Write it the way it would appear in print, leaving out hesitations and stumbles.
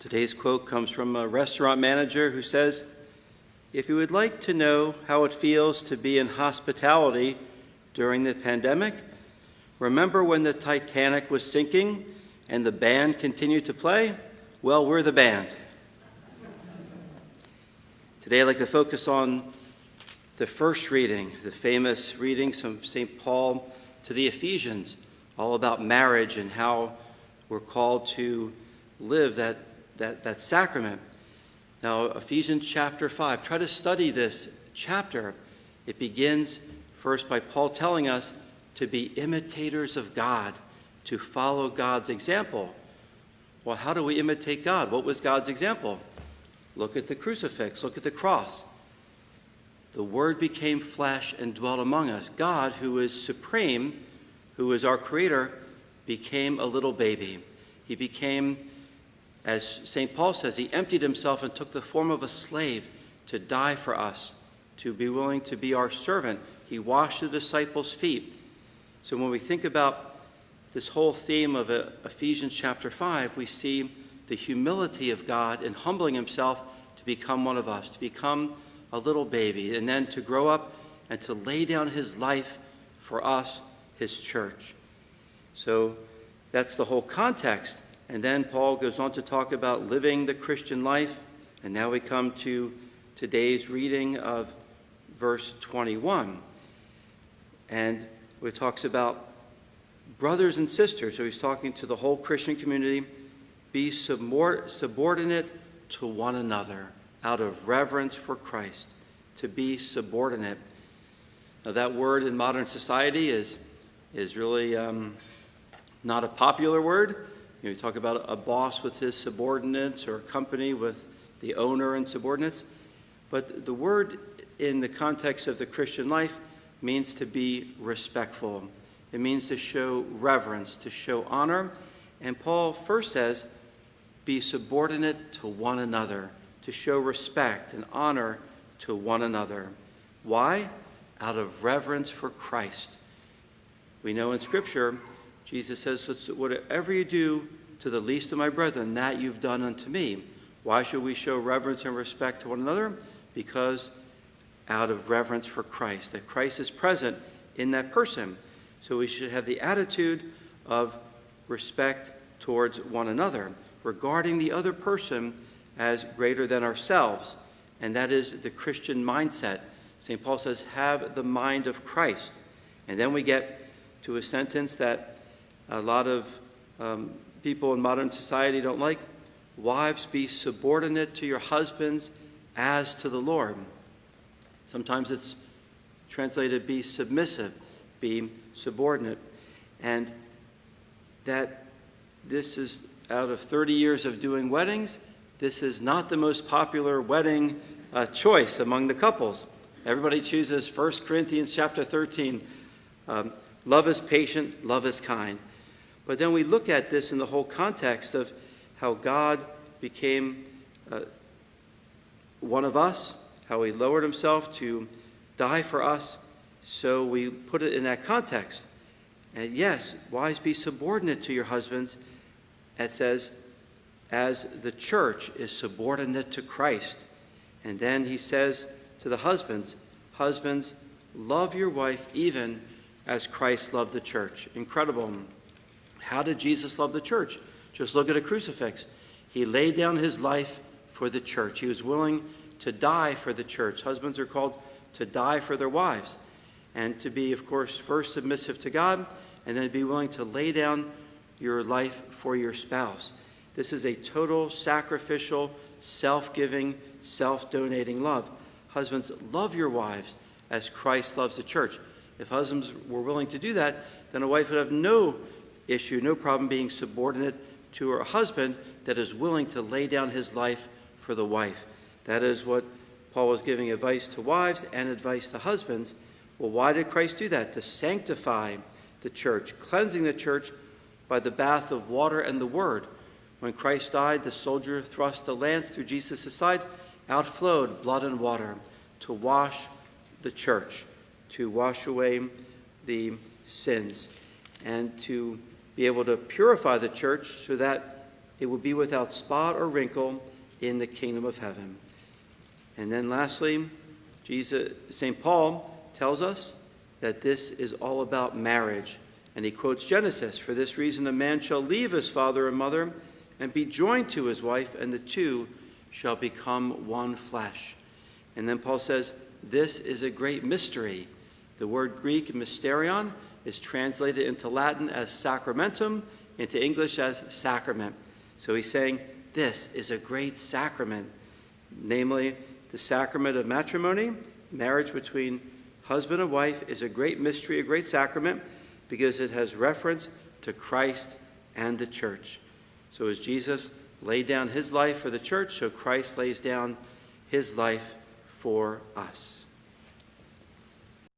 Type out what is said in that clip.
Today's quote comes from a restaurant manager who says, "If you would like to know how it feels to be in hospitality during the pandemic, remember when the Titanic was sinking and the band continued to play? Well, we're the band." Today I'd like to focus on the first reading, the famous reading from St. Paul to the Ephesians, all about marriage and how we're called to live that sacrament. Now, Ephesians chapter 5, try to study this chapter. It begins first by Paul telling us to be imitators of God, to follow God's example. Well, how do we imitate God? What was God's example? Look at the crucifix, look at the cross. The Word became flesh and dwelt among us. God, who is supreme, who is our Creator, became a little baby. He became, as St. Paul says, he emptied himself and took the form of a slave to die for us, to be willing to be our servant. He washed the disciples' feet. So when we think about this whole theme of Ephesians chapter 5, we see the humility of God in humbling himself to become one of us, to become a little baby, and then to grow up and to lay down his life for us, his church. So that's the whole context. And then Paul goes on to talk about living the Christian life. And now we come to today's reading of verse 21. And it talks about brothers and sisters. So he's talking to the whole Christian community. Be subordinate to one another out of reverence for Christ. To be subordinate. Now that word in modern society is really not a popular word. You talk about a boss with his subordinates or a company with the owner and subordinates. But the word in the context of the Christian life means to be respectful. It means to show reverence, to show honor. And Paul first says, be subordinate to one another, to show respect and honor to one another. Why? Out of reverence for Christ. We know in Scripture, Jesus says, whatever you do to the least of my brethren, that you've done unto me. Why should we show reverence and respect to one another? Because out of reverence for Christ, that Christ is present in that person. So we should have the attitude of respect towards one another, regarding the other person as greater than ourselves. And that is the Christian mindset. St. Paul says, have the mind of Christ. And then we get to a sentence that a lot of people in modern society don't like. Wives, be subordinate to your husbands as to the Lord. Sometimes it's translated be submissive, be subordinate. And that this is, out of 30 years of doing weddings, this is not the most popular wedding choice among the couples. Everybody chooses 1 Corinthians chapter 13. Love is patient, love is kind. But then we look at this in the whole context of how God became one of us, how he lowered himself to die for us. So we put it in that context. And yes, wives, be subordinate to your husbands. It says, as the church is subordinate to Christ. And then he says to the husbands, husbands, love your wife even as Christ loved the church. Incredible. How did Jesus love the church? Just look at a crucifix. He laid down his life for the church. He was willing to die for the church. Husbands are called to die for their wives and to be, of course, first submissive to God and then be willing to lay down your life for your spouse. This is a total sacrificial, self-giving, self-donating love. Husbands, love your wives as Christ loves the church. If husbands were willing to do that, then a wife would have no issue, no problem being subordinate to her husband that is willing to lay down his life for the wife. That is what Paul was giving advice to wives and advice to husbands. Well, why did Christ do that? To sanctify the church, cleansing the church by the bath of water and the word. When Christ died, the soldier thrust a lance through Jesus' side, out flowed blood and water to wash the church, to wash away the sins, and to be able to purify the church so that it will be without spot or wrinkle in the kingdom of heaven. And then lastly, St. Paul tells us that this is all about marriage. And he quotes Genesis, "For this reason a man shall leave his father and mother and be joined to his wife, and the two shall become one flesh." And then Paul says, this is a great mystery. The word Greek mysterion is translated into Latin as sacramentum, into English as sacrament. So he's saying this is a great sacrament, namely the sacrament of matrimony. Marriage between husband and wife is a great mystery, a great sacrament, because it has reference to Christ and the church. So as Jesus laid down his life for the church, so Christ lays down his life for us.